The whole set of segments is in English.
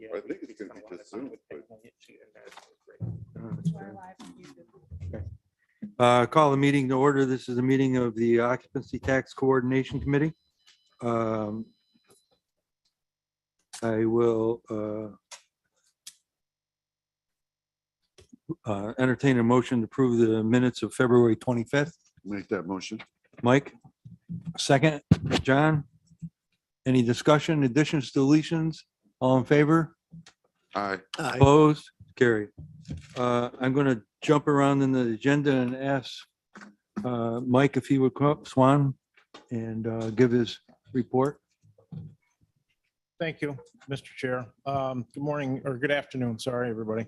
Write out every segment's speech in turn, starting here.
get. I think it's gonna be just Zoom, but- Call the meeting to order. This is a meeting of the Occupancy Tax Coordination Committee. I will entertain a motion to approve the minutes of February 25th. Make that motion. Mike, second. John, any discussion, additions, deletions? All in favor? Aye. Opposed? Carried. I'm going to jump around in the agenda and ask Mike if he would come up, Swan, and give his report. Thank you, Mr. Chair. Good morning, or good afternoon, sorry, everybody.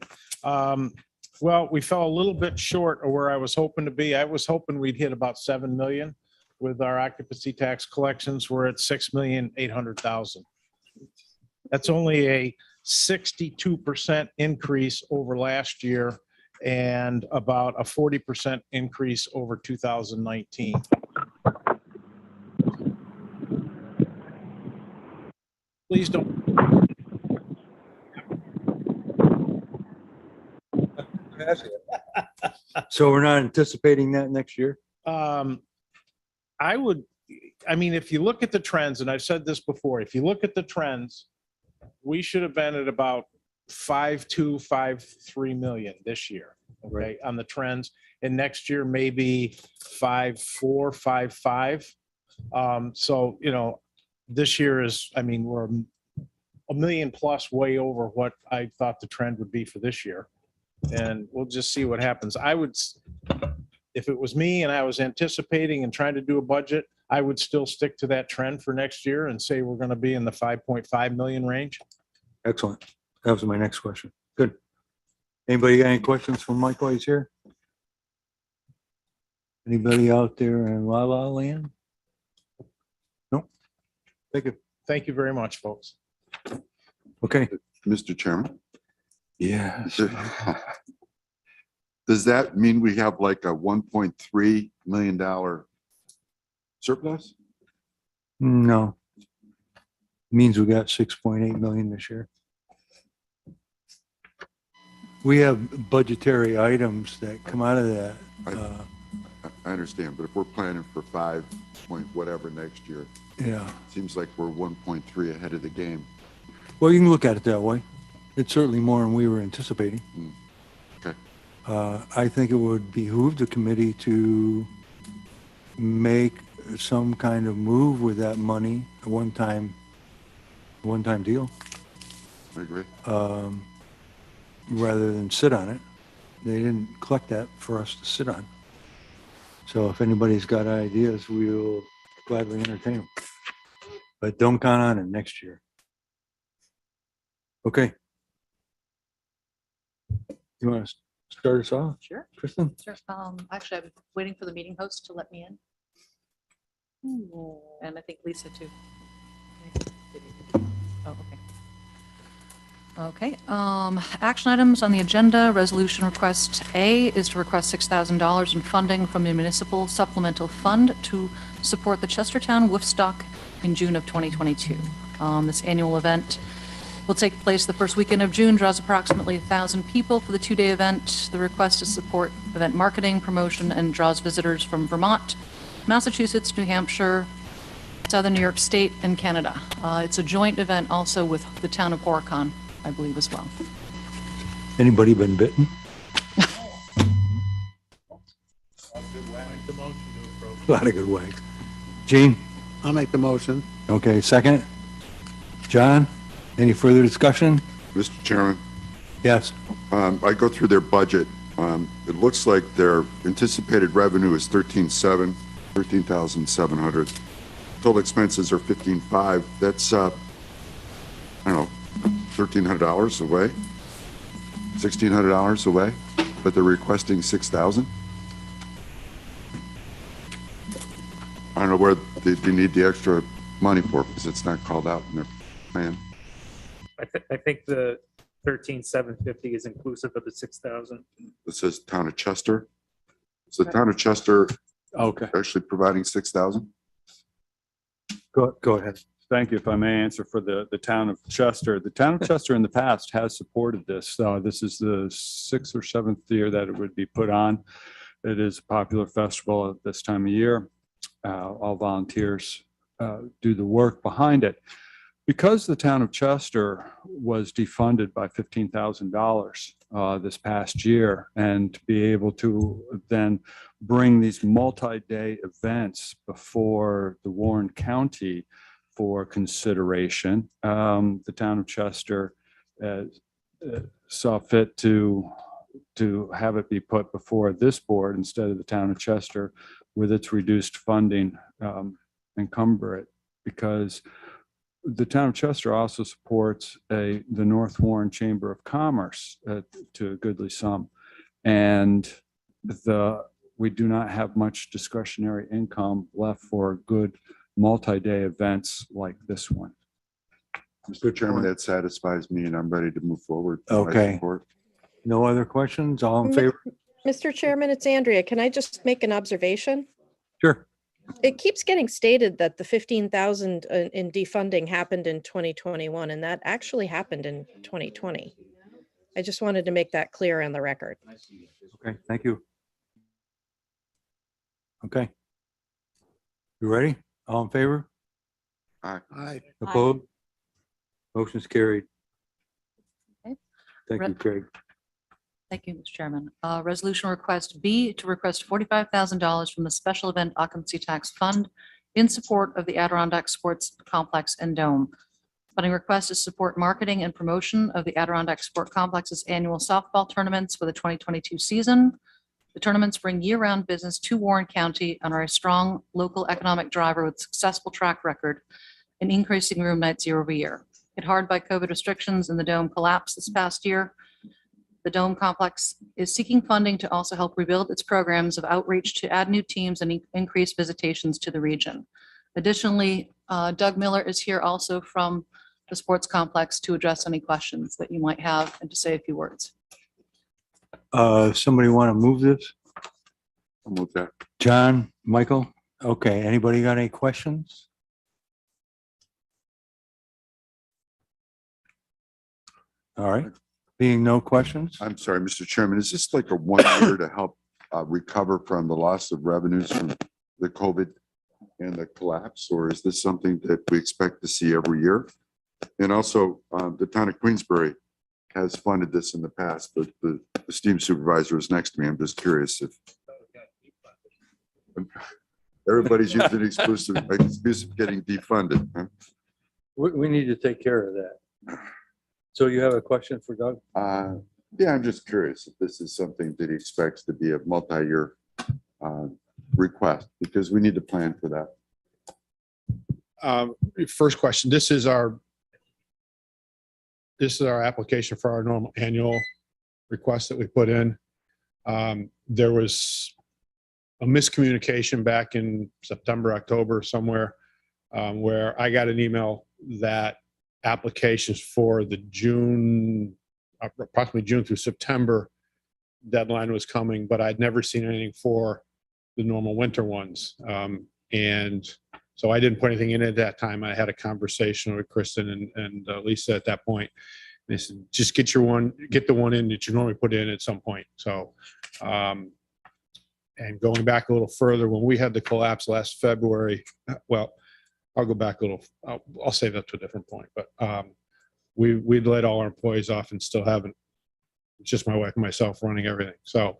Well, we fell a little bit short of where I was hoping to be. I was hoping we'd hit about 7 million with our occupancy tax collections. We're at 6,800,000. That's only a 62% increase over last year and about a 40% increase over 2019. Please don't. So we're not anticipating that next year? I mean, if you look at the trends, and I've said this before, if you look at the trends, we should have been at about 5.2, 5.3 million this year, okay, Right. on the trends. And next year, maybe 5.4, 5.5. So, you know, this year is, I mean, we're a million plus way over what I thought the trend would be for this year. And we'll just see what happens. If it was me and I was anticipating and trying to do a budget, I would still stick to that trend for next year and say we're going to be in the 5.5 million range. Excellent. That was my next question. Good. Anybody got any questions for Mike while he's here? Anybody out there in La La Land? No? Thank you. Thank you very much, folks. Okay. Mr. Chairman. Yeah. Does that mean we have like a $1.3 million surplus? No. Means we got 6.8 million this year. We have budgetary items that come out of that. I understand, but if we're planning for 5 point whatever next year, Yeah. seems like we're 1.3 ahead of the game. Well, you can look at it that way. It's certainly more than we were anticipating. Okay. I think it would behoove the committee to make some kind of move with that money, a one-time deal, I agree. rather than sit on it. They didn't collect that for us to sit on. So if anybody's got ideas, we'll gladly entertain them. But don't count on it next year. Okay. You want to start us off, Sure. Kristen? Sure. Actually, I'm waiting for the meeting host to let me in. And I think Lisa too. Oh, okay. Okay, action items on the agenda. Resolution request A is to request $6,000 in funding from the municipal supplemental fund to support the Chestertown Woofstock in June of 2022. This annual event will take place the first weekend of June, draws approximately 1,000 people for the two-day event. The request is support event marketing, promotion, and draws visitors from Vermont, Massachusetts, New Hampshire, Southern New York State, and Canada. It's a joint event also with the town of Horicon, I believe, as well. Anybody been bitten? A lot of good wags. Gene? I'll make the motion. Okay, second. John? Any further discussion? Mr. Chairman, Yes. I go through their budget. It looks like their anticipated revenue is 13,700. Total expenses are 15,500. That's, I don't know, $1,300 away, $1,600 away, but they're requesting 6,000. I don't know where they need the extra money for, because it's not called out in their plan. I think the 13,750 is inclusive of the 6,000. It says Town of Chester. Is the Town of Chester Okay. actually providing 6,000? Go ahead. thank you. If I may answer for the town of Chester. The town of Chester in the past has supported this. This is the 6th or 7th year that it would be put on. It is a popular festival at this time of year. All volunteers do the work behind it. Because the town of Chester was defunded by $15,000 this past year, and to be able to then bring these multi-day events before the Warren County for consideration, the town of Chester saw fit to have it be put before this board instead of the town of Chester with its reduced funding, encumber it, because the town of Chester also supports the North Warren Chamber of Commerce to a goodly sum. And we do not have much discretionary income left for good multi-day events like this one. Mr. Chairman, that satisfies me and I'm ready to move forward. I Okay. support. No other questions? All in favor? Mr. Chairman, it's Andrea. Can I just make an observation? Sure. It keeps getting stated that the 15,000 in defunding happened in 2021, and that actually happened in 2020. I just wanted to make that clear on the record. Okay, thank you. Okay. You ready? All in favor? Aye. Opposed? Motion's carried. Okay. Thank you, Craig. Thank you, Mr. Chairman. Resolution request B to request $45,000 from the Special Event Occupancy Tax Fund in support of the Adirondack Sports Complex and Dome. Funding request is support marketing and promotion of the Adirondack Sport Complex's annual softball tournaments for the 2022 season. The tournaments bring year-round business to Warren County and are a strong local economic driver with successful track record in increasing room nights year over year. Hit hard by COVID restrictions and the Dome collapse this past year, the Dome Complex is seeking funding to also help rebuild its programs of outreach to add new teams and increase visitations to the region. Additionally, Doug Miller is here also from the sports complex to address any questions that you might have and to say a few words. Somebody want to move this? I'll move that. John, Michael? Okay, anybody got any questions? All right, being no questions? I'm sorry, Mr. Chairman, is this like a 1 year to help recover from the loss of revenues from the COVID and the collapse? Or is this something that we expect to see every year? And also, the town of Queensbury has funded this in the past, but the esteemed supervisor is next to me. I'm just curious if everybody's using excuse of getting defunded. Huh? We need to take care of that. So you have a question for Doug? Yeah, I'm just curious if this is something that he expects to be a multi-year request, because we need to plan for that. First question, this is our application for our normal annual request that we put in. There was a miscommunication back in September, October, somewhere, where I got an email that applications for the approximately June through September deadline was coming, but I'd never seen anything for the normal winter ones. And so I didn't put anything in at that time. I had a conversation with Kristen and Lisa at that point. They said, just get the one in that you normally put in at some point. So, and going back a little further, when we had the collapse last February, well, I'll go back a little, I'll save that to a different point, but we'd let all our employees off and still haven't, it's just my wife and myself running everything. So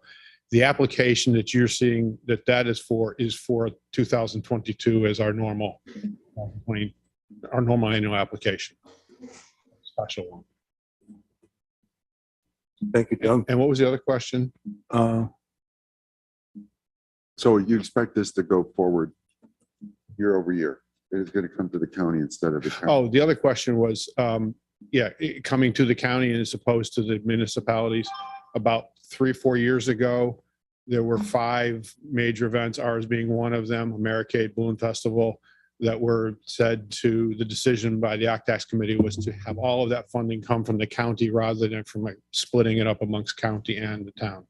the application that you're seeing that is for 2022 as our normal annual application. Special one. Thank you, Doug. And what was the other question? So you expect this to go forward year over year? It is going to come to the county instead of the county. Oh, the other question was, coming to the county as opposed to the municipalities. About 3 or 4 years ago, there were 5 major events, ours being one of them, Americade Balloon Festival, that were said to, the decision by the OCTAX committee was to have all of that funding come from the county rather than from like splitting it up amongst county and the town.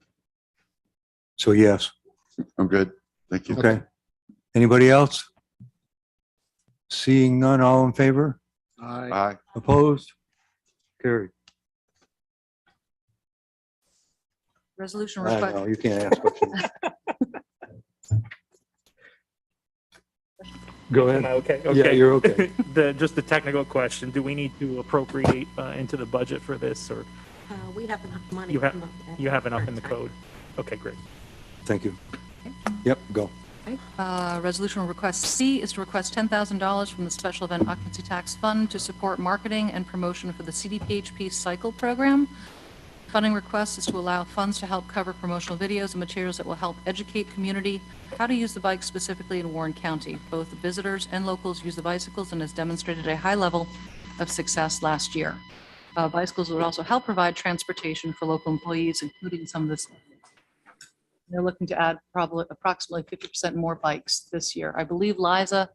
So yes, I'm good. Thank you. okay. Anybody else? Seeing none, all in favor? Aye. Opposed? Carried. Resolution I request. know, you can't ask questions. Go Am I ahead. okay? Yeah, Okay. you're okay. Just a technical question. Do we need to appropriate into the budget for this, or We have enough money. you have, in the- you have enough in the current code? Okay, great. Thank you. Yep, go. Okay. Resolution request C is to request $10,000 from the Special Event Occupancy Tax Fund to support marketing and promotion for the CDPHP Cycle Program. Funding request is to allow funds to help cover promotional videos and materials that will help educate community how to use the bike specifically in Warren County. Both the visitors and locals use the bicycles and has demonstrated a high level of success last year. Bicycles would also help provide transportation for local employees, including some of this. They're looking to add probably approximately 50% more bikes this year. I believe Liza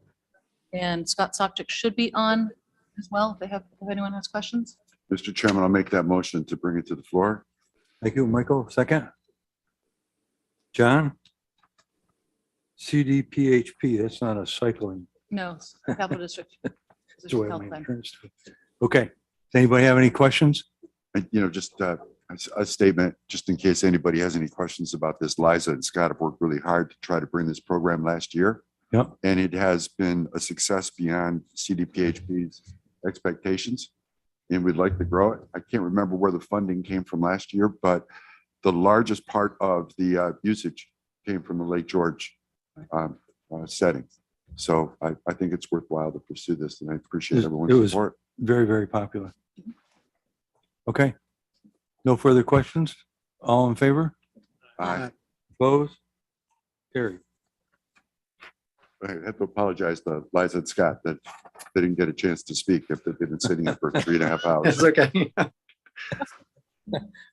and Scott Sopcich should be on as well. If anyone has questions. Mr. Chairman, I'll make that motion to bring it to the floor. Thank you, Michael. Second? John? CDPHP, that's not a cycling. No, it's Capital District. That's the way Health my Plan. insurance does. Okay. Does anybody have any questions? And, just a statement, just in case anybody has any questions about this. Liza and Scott have worked really hard to try to bring this program last year. Yep. And it has been a success beyond CDPHP's expectations. And we'd like to grow it. I can't remember where the funding came from last year, but the largest part of the usage came from the Lake George setting. So I think it's worthwhile to pursue this, and I appreciate It everyone's was- support. Very, very popular. Okay. No further questions? All in favor? I Opposed? Carried. have to apologize to Liza and Scott that they didn't get a chance to speak if they've been sitting here for 3.5 hours. okay.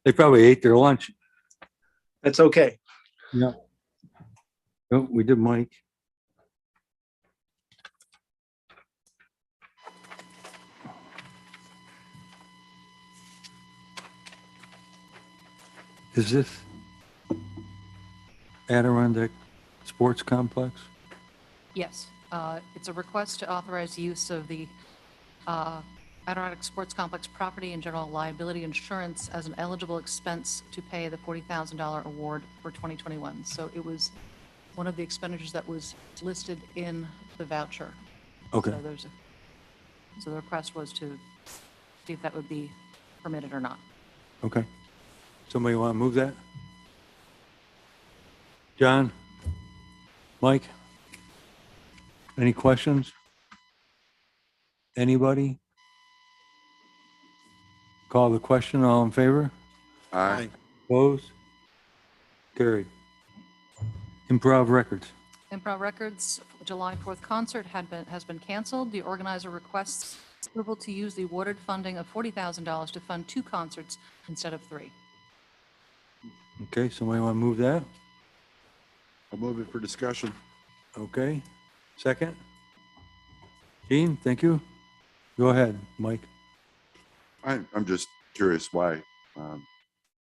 They probably ate their lunch. That's okay. Yeah. Oh, we did Mike. Is this Adirondack Sports Complex? Yes, it's a request to authorize the use of the Adirondack Sports Complex property and general liability insurance as an eligible expense to pay the $40,000 award for 2021. So it was one of the expenditures that was listed in the voucher. Okay. So the request was to see if that would be permitted or not. Okay. Somebody want to move that? John? Mike? Any questions? Anybody? Call the question. All in favor? Aye. Opposed? Carried. Improv Records. Improv Records July 4th concert has been canceled. The organizer requests approval to use the awarded funding of $40,000 to fund 2 concerts instead of 3. Okay, somebody want to move that? I'll move it for discussion. Okay. Second? Gene, thank you. Go ahead, Mike. I'm just curious why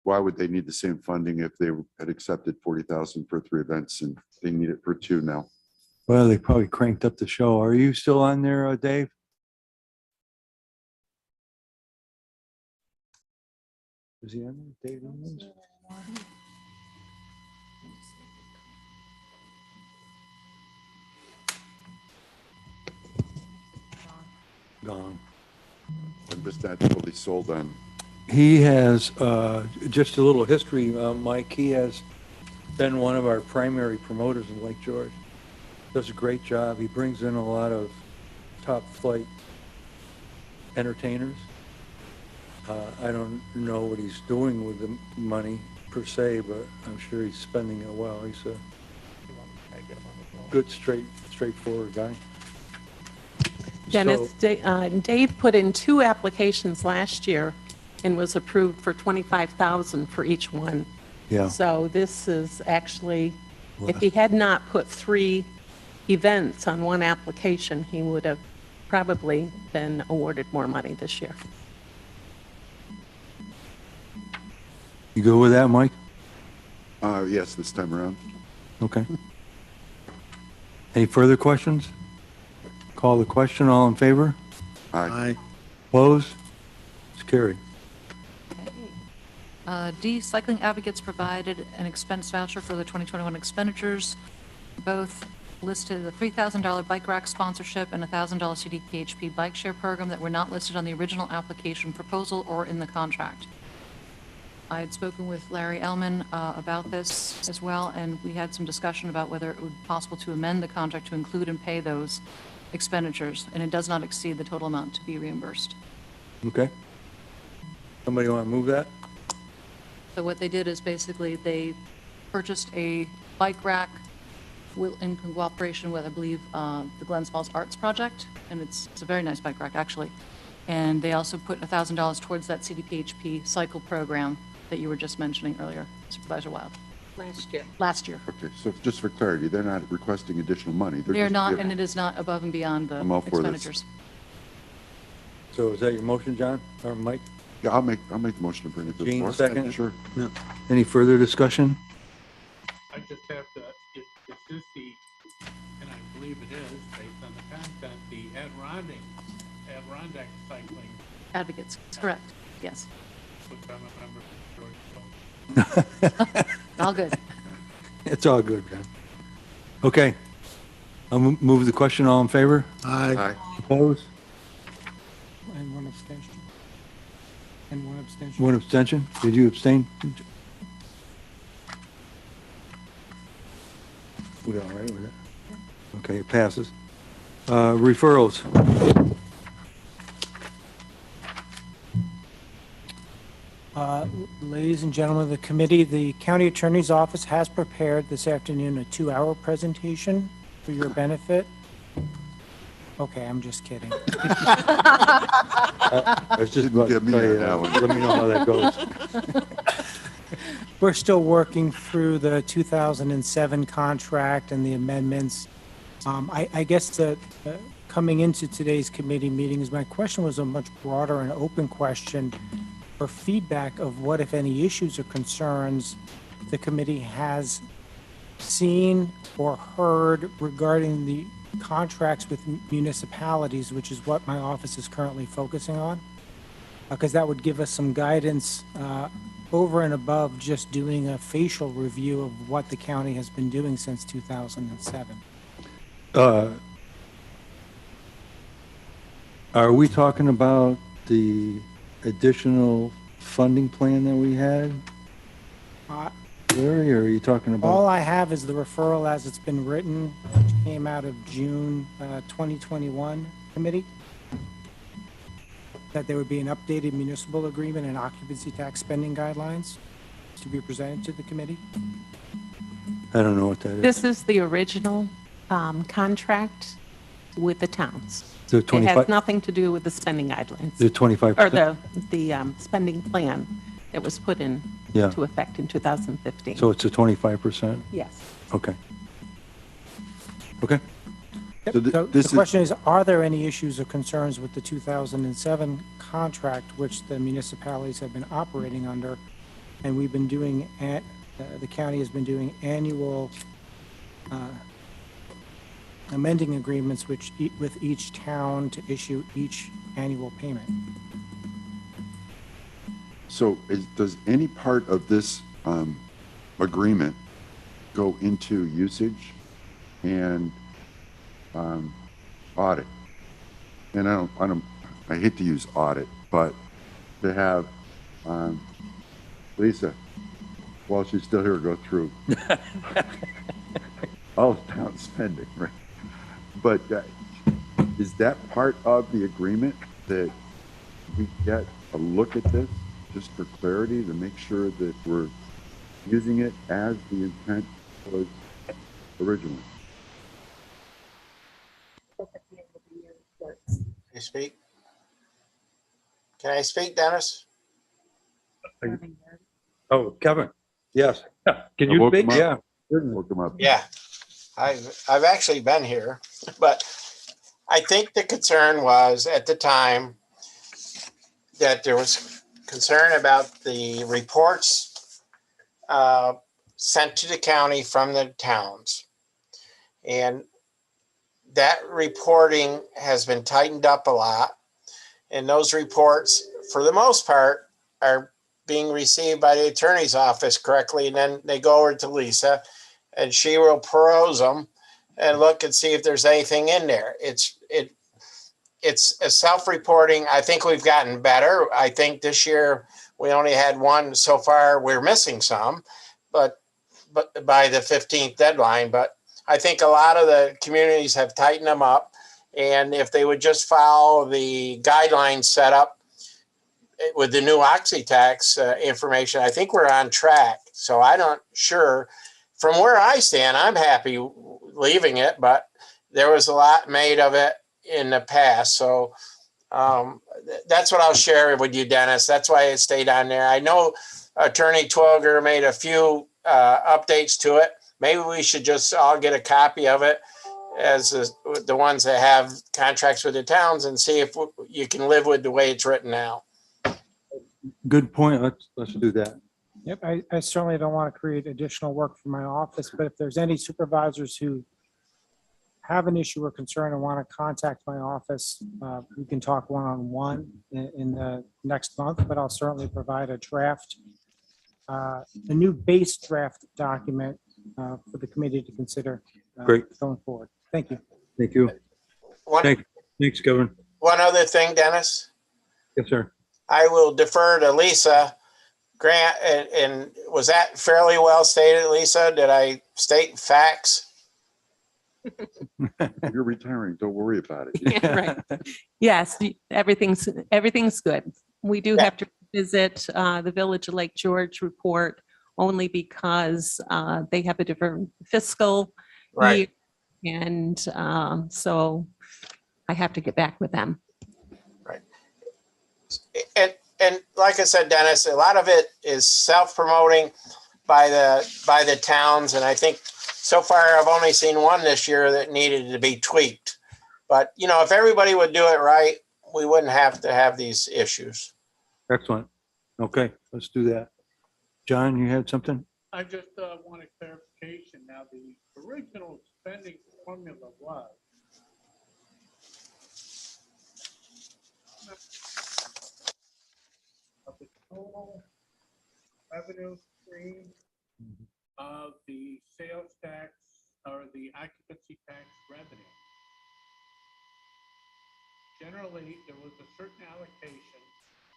would they need the same funding if they had accepted 40,000 for 3 events and they need it for 2 now? Well, they probably cranked up the show. Are you still on there, Dave? Is he on there? Dave Williams? Gone. I'm just not totally sold on. He has, just a little history, Mike, he has been one of our primary promoters in Lake George. Does a great job. He brings in a lot of top flight entertainers. I don't know what he's doing with the money per se, but I'm sure he's spending it well. He's a good, straightforward guy. Dennis, So- Dave put in 2 applications last year and was approved for $25,000 for each one. Yeah. So this is actually, if he had not put 3 events on one application, he would have probably been awarded more money this year. You go with that, Mike? Yes, this time around. Okay. Any further questions? Call the question. All in favor? Aye. Opposed? It's carried. D, Cycling Advocates provided an expense voucher for the 2021 expenditures, both listed a $3,000 bike rack sponsorship and a $1,000 CDPHP bike share program that were not listed on the original application proposal or in the contract. I had spoken with Larry Ellman about this as well, and we had some discussion about whether it would be possible to amend the contract to include and pay those expenditures, and it does not exceed the total amount to be reimbursed. Okay. Somebody want to move that? So what they did is basically they purchased a bike rack in cooperation with, I believe, the Glens Falls Arts Project, and it's a very nice bike rack, actually. And they also put $1,000 towards that CDPHP cycle program that you were just mentioning earlier, Supervisor Wild. Last year. Okay, so just for clarity, they're not requesting additional money. They're just not, giving- and it is not above and beyond the I'm all for this. expenditures. So is that your motion, John, or Mike? Yeah, I'll make the motion to bring it to the Gene, floor. second? Sure. Any further discussion? I just have to, is this the, and I believe it is, based on the content, the Adirondack cycling, Advocates, correct, yes. which I'm a member of. All good. It's all good, man. Okay. I'll move the question. All in favor? Aye. Opposed? And one abstention. And one abstention. One abstention? Did you abstain? We all right with it? Okay, it passes. Referrals. Ladies and gentlemen of the committee, the county attorney's office has prepared this afternoon a 2-hour presentation for your benefit. Okay, I'm just kidding. I was just about to Get me tell you on that one. Let me know how that goes. We're still working through the 2007 contract and the amendments. I guess the coming into today's committee meetings, my question was a much broader and open question for feedback of what, if any, issues or concerns the committee has seen or heard regarding the contracts with municipalities, which is what my office is currently focusing on, because that would give us some guidance over and above just doing a facial review of what the county has been doing since 2007. Are we talking about the additional funding plan that we had? Uh, Larry, or are you talking All about? I have is the referral as it's been written, which came out of June 2021 committee, that there would be an updated municipal agreement and occupancy tax spending guidelines to be presented to the committee. I don't know what that is. This is the original contract with the towns. The It 25, has nothing to do with the spending guidelines, the 25%? or the spending plan that was put in Yeah. to effect in 2015. So it's a 25%? Yes. Okay. Okay. Yep, So so this the is- question is, are there any issues or concerns with the 2007 contract, which the municipalities have been operating under? And we've been doing, the county has been doing annual amending agreements with each town to issue each annual payment. So does any part of this agreement go into usage and audit? And I hate to use audit, but to have Lisa, while she's still here, go through all of town spending, right? But is that part of the agreement that we get a look at this just for clarity to make sure that we're using it as the intent was originally? Can I speak? Can I speak, Dennis? Oh, Kevin, yes. Can I you woke speak? him up. Yeah. Woke them up. Yeah, I've actually been here, but I think the concern was at the time that there was concern about the reports sent to the county from the towns. And that reporting has been tightened up a lot. And those reports, for the most part, are being received by the attorney's office correctly. And then they go over to Lisa and she will peruse them and look and see if there's anything in there. It's a self-reporting. I think we've gotten better. I think this year we only had one so far. We're missing some, but by the 15th deadline. But I think a lot of the communities have tightened them up. And if they would just follow the guidelines set up with the new Oxy tax information, I think we're on track. So I don't sure from where I stand, I'm happy leaving it, but there was a lot made of it in the past. So that's what I'll share with you, Dennis. That's why it stayed on there. I know Attorney Twilger made a few updates to it. Maybe we should just all get a copy of it as the ones that have contracts with the towns and see if you can live with the way it's written now. Good point. Let's do that. Yep, I certainly don't want to create additional work for my office, but if there's any supervisors who have an issue or concern and want to contact my office, we can talk one-on-one in the next month, but I'll certainly provide a draft, a new base draft document for the committee to consider Great. going forward. Thank you. Thank you. Thanks, Kevin. One other thing, Dennis, Yes, sir. I will defer to Lisa. Grant, and was that fairly well stated, Lisa? Did I state facts? You're retiring. Don't worry about it. Yeah, right. Yes, everything's good. We do have to visit the Village of Lake George report only because they have a different fiscal Right. year. And so I have to get back with them. Right. And like I said, Dennis, a lot of it is self-promoting by the towns. And I think so far I've only seen one this year that needed to be tweaked. But, you know, if everybody would do it right, we wouldn't have to have these issues. Excellent. Okay, let's do that. John, you had something? I just want a clarification. Now, the original spending formula was of the total revenue stream of the sales tax or the occupancy tax revenue. Generally, there was a certain allocation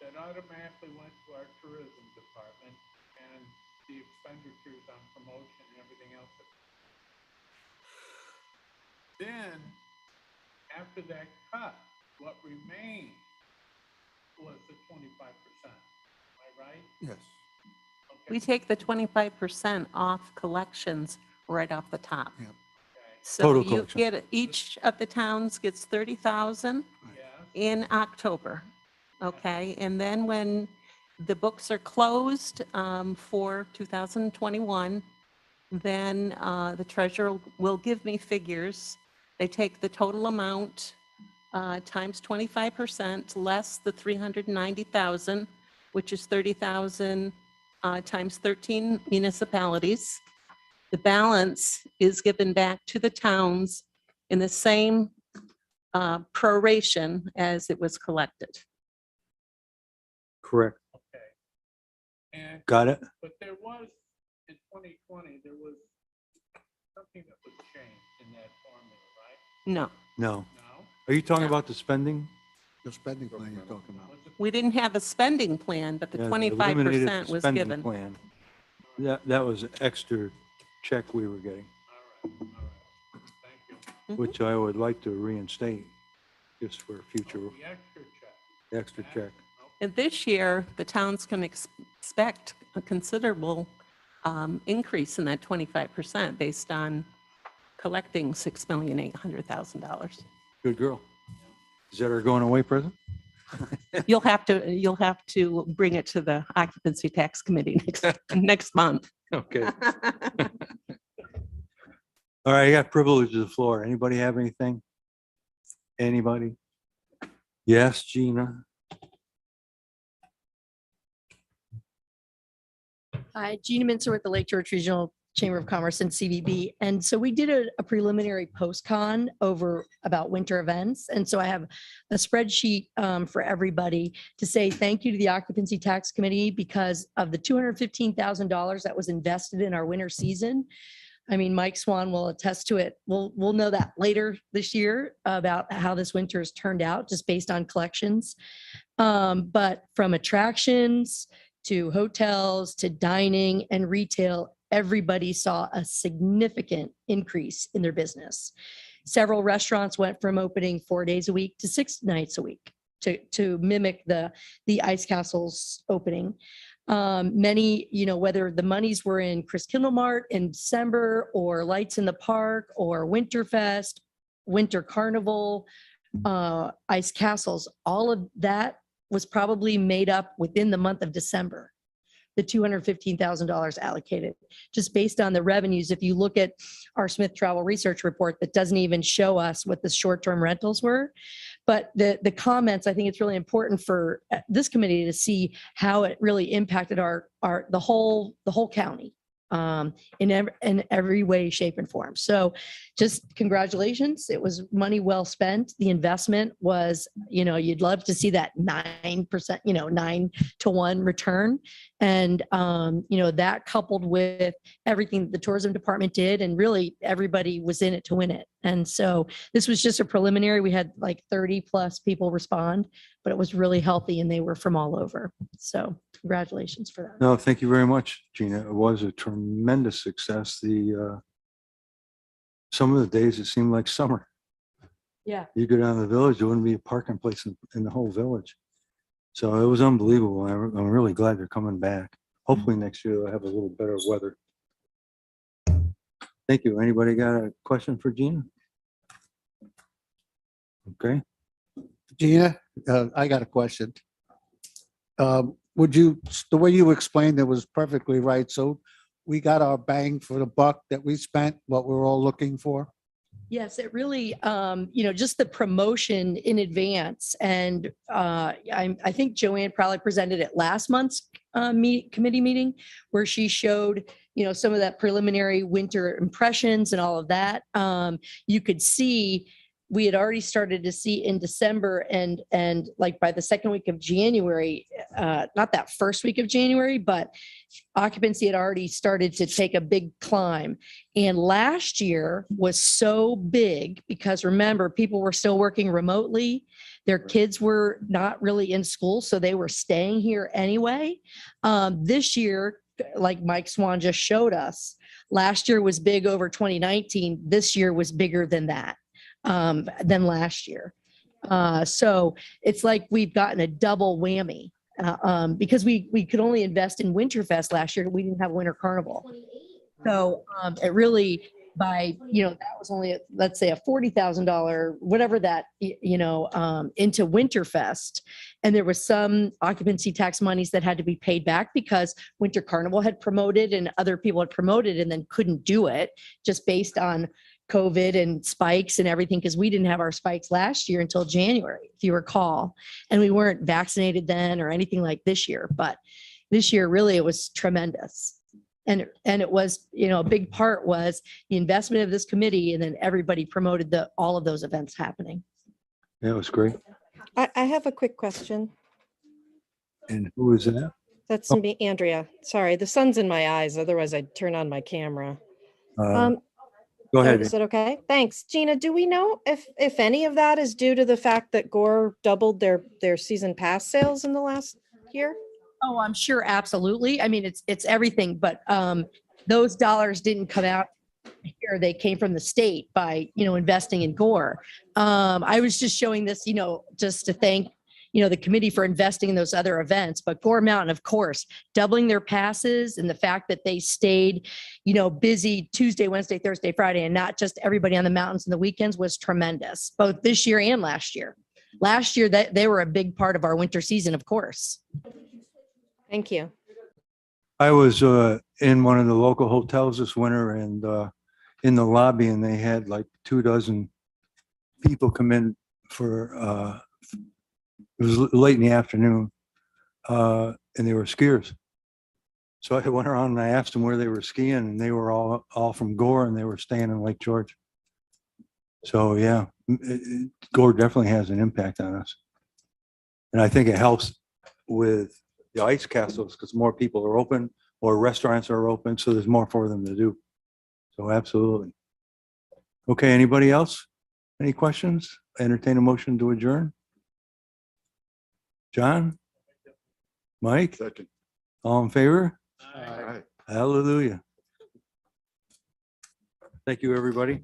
that automatically went to our tourism department and the expenditures on promotion and everything else. Then, after that cut, what remained was the 25%. Am I right? Yes. Okay. We take the 25% off collections right off the top. Yep. Okay. So Total you collection. get, each of the towns gets 30,000 Yes. in October. Okay, and then when the books are closed for 2021, then the treasurer will give me figures. They take the total amount times 25% less the 390,000, which is 30,000 times 13 municipalities. The balance is given back to the towns in the same proration as it was collected. Correct. Okay. And Got it? but there was in 2020 there was something that was changed in that formula, right? No, No. No. Are you talking No. about the spending? The spending plan you're talking about. Was it? we didn't have a spending plan, but the Yeah, eliminated 25% the was spending given. plan. That was an extra check we were getting, All right. Thank you. Mhm. which I would like to reinstate just for future The extra check. extra check. And this year, the towns can expect a considerable increase in that 25% based on collecting $6,800,000. Good girl. Is that our going away present? You'll have to bring it to the occupancy tax committee next month. Okay. All right, I got privilege of the floor. Anybody have anything? Anybody? Yes, Gina? Gina Mincer with the Lake George Regional Chamber of Commerce and CVB. And so we did a preliminary post-con over about winter events. And so I have a spreadsheet for everybody to say thank you to the Occupancy Tax Committee because of the $215,000 that was invested in our winter season. I mean, Mike Swan will attest to it. We'll know that later this year about how this winter has turned out just based on collections. But from attractions to hotels to dining and retail, everybody saw a significant increase in their business. Several restaurants went from opening 4 days a week to 6 nights a week to mimic the Ice Castle's opening. Many, whether the monies were in Chris Kindle Mart in December or Lights in the Park or Winterfest, Winter Carnival, Ice Castles, all of that was probably made up within the month of December. The $215,000 allocated just based on the revenues. If you look at our Smith Travel Research report, that doesn't even show us what the short-term rentals were. But the comments, I think it's really important for this committee to see how it really impacted the whole county in every way, shape, and form. So just congratulations. It was money well spent. The investment was, you'd love to see that 9%, 9-to-1 return. And, that coupled with everything the tourism department did, and really everybody was in it to win it. And so this was just a preliminary. We had like 30 plus people respond, but it was really healthy and they were from all over. So congratulations for that. No, thank you very much, Gina. It was a tremendous success. Some of the days it seemed like summer. Yeah. You go down to the village, there wouldn't be a parking place in the whole village. So it was unbelievable. I'm really glad they're coming back. Hopefully next year they'll have a little better weather. Thank you. Anybody got a question for Gina? Okay. Gina, I got a question. The way you explained it was perfectly right. So we got our bang for the buck that we spent, what we're all looking for. Yes, it really, just the promotion in advance. And I think Joanne probably presented at last month's committee meeting where she showed, some of that preliminary winter impressions and all of that. You could see we had already started to see in December and like by the second week of January, not that first week of January, but occupancy had already started to take a big climb. And last year was so big because remember, people were still working remotely. Their kids were not really in school, so they were staying here anyway. This year, like Mike Swan just showed us, last year was big over 2019. This year was bigger than that. Than last year. So it's like we've gotten a double whammy because we could only invest in Winterfest last year. We didn't have Winter Carnival. So it really that was only, let's say a $40,000, whatever that, into Winterfest. And there was some occupancy tax monies that had to be paid back because Winter Carnival had promoted and other people had promoted and then couldn't do it just based on COVID and spikes and everything, because we didn't have our spikes last year until January, if you recall, and we weren't vaccinated then or anything like this year. But this year, really, it was tremendous. And it was, a big part was the investment of this committee, and then everybody promoted all of those events happening. Yeah, it was great. I have a quick question. And who is that? That's me, Andrea. Sorry, the sun's in my eyes. Otherwise, I'd turn on my camera. Go ahead. Is it okay? Thanks. Gina, do we know if any of that is due to the fact that Gore doubled their season pass sales in the last year? Oh, I'm sure. Absolutely. I mean, it's everything, but those dollars didn't come out here. They came from the state by, investing in Gore. I was just showing this, just to thank, the committee for investing in those other events, but Gore Mountain, of course, doubling their passes and the fact that they stayed, busy Tuesday, Wednesday, Thursday, Friday, and not just everybody on the mountains and the weekends was tremendous, both this year and last year. Last year, that they were a big part of our winter season, of course. Thank you. I was in one of the local hotels this winter and in the lobby, and they had like 24 people come in for it was late in the afternoon, and they were skiers. So I went around and I asked them where they were skiing and they were all from Gore and they were staying in Lake George. So yeah, Gore definitely has an impact on us. And I think it helps with the ice castles because more people are open or restaurants are open. So there's more for them to do. So absolutely. Okay, anybody else? Any questions? Entertain a motion to adjourn? John? Mike? Second. All in favor? All right. Hallelujah. Thank you, everybody.